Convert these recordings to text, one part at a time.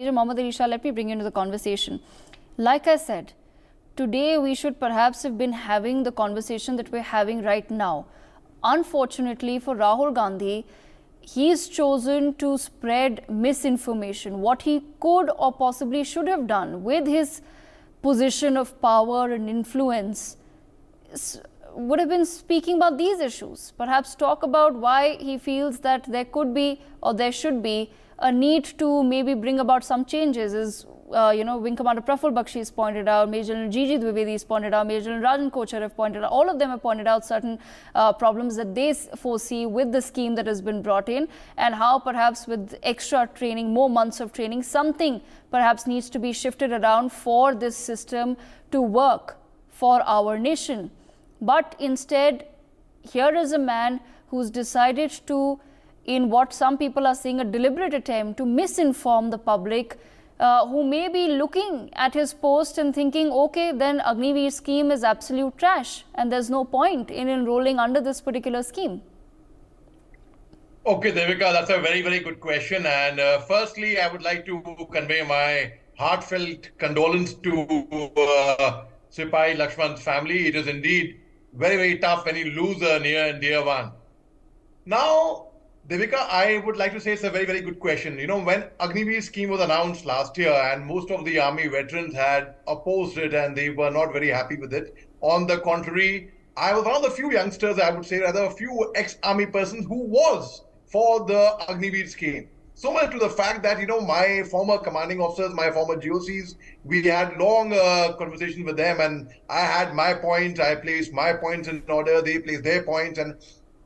Major Mohammed Ali Shah, let me bring you into the conversation. Like I said, today we should perhaps have been having the conversation that we're having right now. Unfortunately for Rahul Gandhi, he's chosen to spread misinformation. What he could or possibly should have done with his position of power and influence would have been speaking about these issues. Perhaps talk about why he feels that there could be or there should be a need to maybe bring about some changes. As Wing Commander Praful Bakshi has pointed out, Major General Gigi Dwivedi has pointed out, Major General Rajan Kochar have pointed out, all of them have pointed out certain problems that they foresee with the scheme that has been brought in, and how perhaps with extra training, more months of training, something perhaps needs to be shifted around for this system to work for our nation. But instead, here is a man who's decided to, in what some people are saying, a deliberate attempt to misinform the public, who may be looking at his post and thinking, okay, then Agniveer scheme is absolute trash and there's no point in enrolling under this particular scheme. Okay, Devika, that's a very, very good question. And firstly, I would like to convey my heartfelt condolence to Sipahi Lakshman's family. It is indeed very, very tough when you lose a near and dear one. Now, Devika, I would like to say it's a very, very good question. You know, when Agniveer scheme was announced last year and most of the army veterans had opposed it and they were not very happy with it. On the contrary, I was one of the few youngsters, I would say, rather a few ex-army persons who was for the Agniveer scheme. So much to the fact that, you know, my former commanding officers, my former GOCs, we had long conversations with them, and I had my points, I placed my points in order, they placed their points, and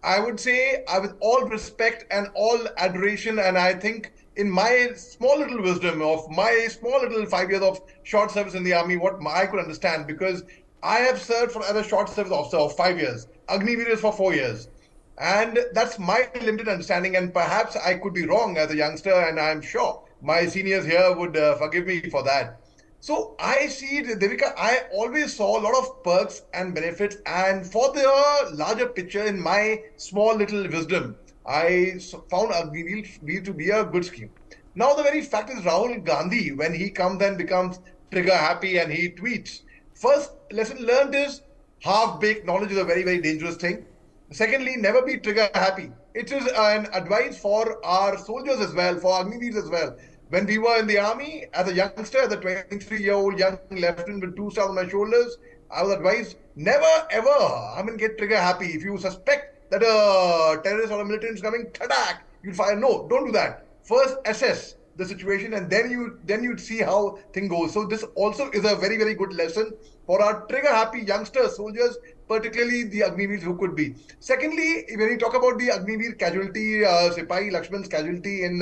I would say, with all respect and all adoration, and I think in my small little wisdom of my small little 5 years of short service in the army, what I could understand, because I have served as a short service officer of 5 years, Agniveer is for 4 years. And that's my limited understanding, and perhaps I could be wrong as a youngster, and I'm sure my seniors here would forgive me for that. So I see, Devika, I always saw a lot of perks and benefits, and for the larger picture in my small little wisdom, I found Agniveer to be a good scheme. Now the very fact is Rahul Gandhi, when he comes and becomes trigger happy and he tweets, first lesson learned is half-baked knowledge is a very, very dangerous thing. Secondly, never be trigger happy. It is an advice for our soldiers as well, for Agniveers as well. When we were in the army, as a youngster, as a 23-year-old young lieutenant with 2 stars on my shoulders, I was advised, never ever, get trigger happy. If you suspect that a terrorist or a militant is coming, attack, you'll fire. No, don't do that. First assess the situation, and then you'd see how thing goes. So this also is a very, very good lesson for our trigger happy youngster soldiers, particularly the Agniveers who could be. Secondly, when you talk about the Agniveer casualty, Sipahi Lakshman's casualty in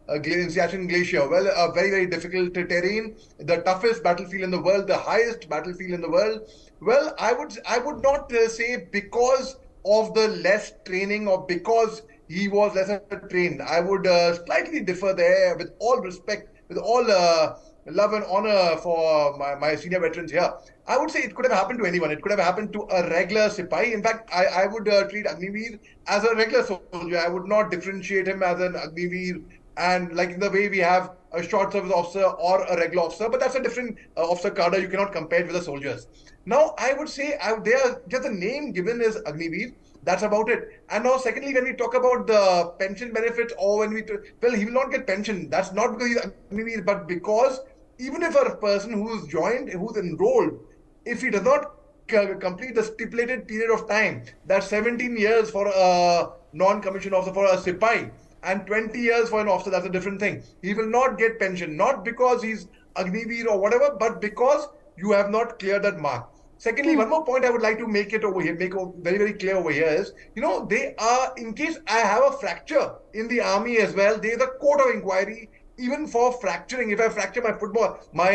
Siachen Glacier, well, a very, very difficult terrain, the toughest battlefield in the world, the highest battlefield in the world. Well, I would not say because of the less training or because he was lesser trained. I would slightly differ there, with all respect, with all love and honor for my senior veterans here. I would say it could have happened to anyone. It could have happened to a regular Sipahi. In fact, I would treat Agniveer as a regular soldier. I would not differentiate him as an Agniveer, and like in the way we have a short service officer or a regular officer, but that's a different officer cadre. You cannot compare it with the soldiers. Now, I would say they are just a name given as Agniveer. That's about it. And now, secondly, when we talk about the pension benefits, or when well, he will not get pension. That's not because he's Agniveer, but because even if a person who's joined, who's enrolled, if he does not complete the stipulated period of time, that's 17 years for a non-commissioned officer, for a Sipahi, and 20 years for an officer, that's a different thing. He will not get pension, not because he's Agniveer or whatever, but because you have not cleared that mark. Secondly, one more point I would like to make very, very clear over here is, you know, they are, in case I have a fracture in the army as well, there is a court of inquiry, even for fracturing. If I fracture my football, my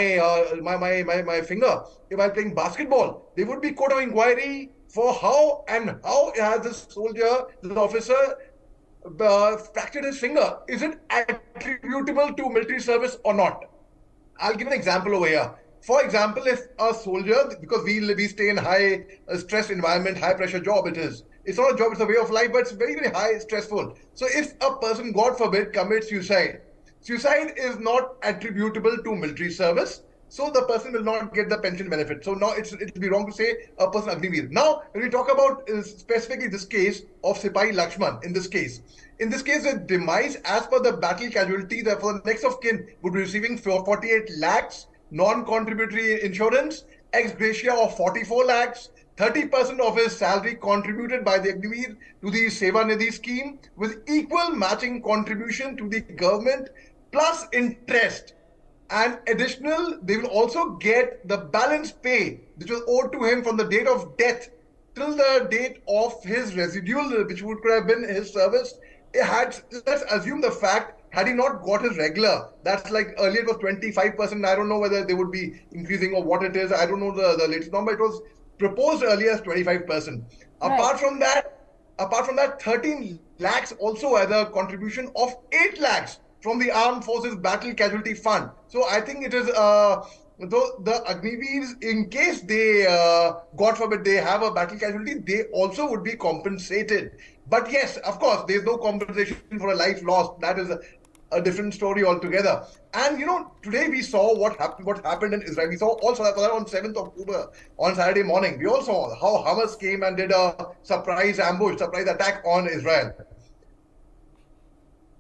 finger, if I'm playing basketball, there would be court of inquiry for how has this soldier, this officer, fractured his finger. Is it attributable to military service or not? I'll give an example over here. For example, if a soldier, because we stay in high stress environment, high pressure job it's not a job, it's a way of life, but it's very, very high stressful. So if a person, God forbid, commits suicide, suicide is not attributable to military service, so the person will not get the pension benefit. So now it would be wrong to say a person Agniveer. Now, when we talk about specifically this case of Sipahi Lakshman, in this case, the demise as per the battle casualty, therefore the next of kin would be receiving 48 lakhs, non-contributory insurance, ex gratia of 44 lakhs, 30% of his salary contributed by the Agniveer to the Seva Nidhi scheme with equal matching contribution to the government plus interest. And additional, they will also get the balance pay which was owed to him from the date of death till the date of his residual, which could have been his service. Let's assume the fact, had he not got his regular, that's like earlier it was 25%. I don't know whether they would be increasing or what it is. I don't know the latest number. It was proposed earlier as 25%. Right. Apart from that, 13 lakhs also as a contribution of 8 lakhs from the Armed Forces Battle Casualty Fund. So I think it is the Agniveers, in case they, God forbid, they have a battle casualty, they also would be compensated. But yes, of course, there's no compensation for a life lost. That is a different story altogether. And today we saw what happened in Israel. We saw also that on 7th October, on Saturday morning, we all saw how Hamas came and did a surprise attack on Israel.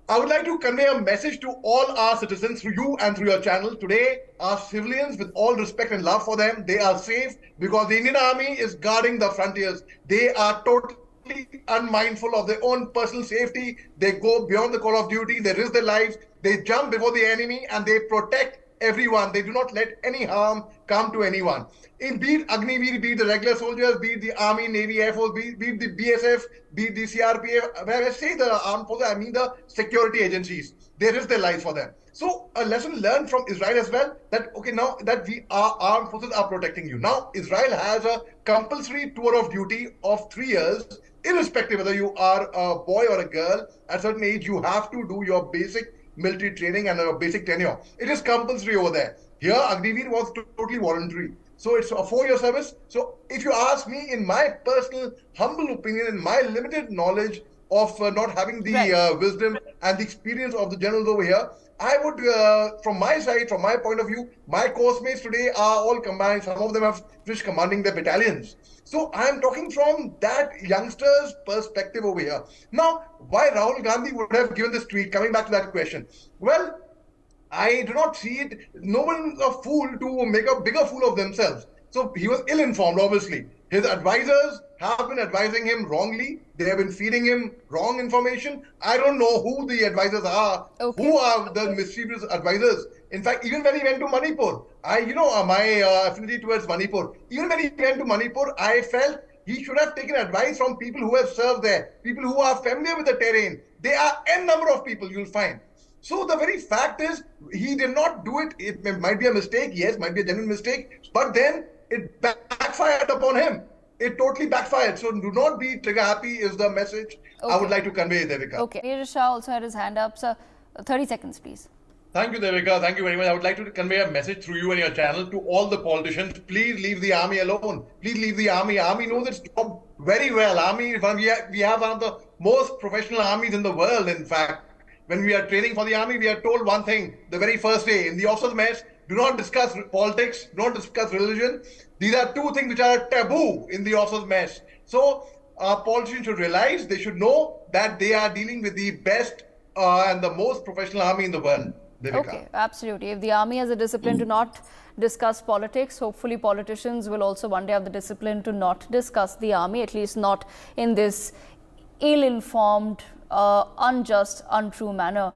I would like to convey a message to all our citizens through you and through your channel. Today, our civilians, with all respect and love for them, they are safe because the Indian Army is guarding the frontiers. They are totally unmindful of their own personal safety. They go beyond the call of duty. They risk their lives. They jump before the enemy and they protect everyone. They do not let any harm come to anyone. Be it Agniveer, be it the regular soldiers, be it the Army, Navy, Air Force, be it the BSF, be it the CRPF. When I say the armed forces, I mean the security agencies. They risk their lives for them. So a lesson learned from Israel as well, that okay, now that our armed forces are protecting you. Now Israel has a compulsory tour of duty of 3 years, irrespective whether you are a boy or a girl. At a certain age, you have to do your basic military training and a basic tenure. It is compulsory over there. Here, Agniveer was totally voluntary. So it's a 4-year service. So if you ask me, in my personal, humble opinion, in my limited knowledge of not having the wisdom and the experience of the generals over here, I would, from my side, from my point of view, my course mates today are all combined. Some of them have finished commanding their battalions. So I am talking from that youngster's perspective over here. Now, why Rahul Gandhi would have given this tweet, coming back to that question. Well, I do not see it. No one is a fool to make a bigger fool of themselves. So he was ill-informed, obviously. His advisors have been advising him wrongly. They have been feeding him wrong information. I don't know who the advisors are. Okay. Who are the mischievous advisors? In fact, even when he went to Manipur, my affinity towards Manipur. Even when he went to Manipur, I felt he should have taken advice from people who have served there, people who are familiar with the terrain. There are n number of people you'll find. So the very fact is, he did not do it. It might be a mistake, yes, might be a genuine mistake, but then it backfired upon him. It totally backfired. So do not be trigger happy is the message I would like to convey, Devika. Okay. Major Shah also had his hand up. Sir, 30 seconds, please. Thank you, Devika. Thank you very much. I would like to convey a message through you and your channel to all the politicians. Please leave the army alone. Please leave the army. Army knows its job very well. Army, we have one of the most professional armies in the world, in fact. When we are training for the army, we are told one thing the very first day in the officers' mess: do not discuss politics, do not discuss religion. These are two things which are taboo in the officers' mess. So our politicians should realize, they should know that they are dealing with the best and the most professional army in the world. Devika. Okay, absolutely. If the army has a discipline to not discuss politics, hopefully politicians will also one day have the discipline to not discuss the army, at least not in this ill-informed, unjust, untrue manner.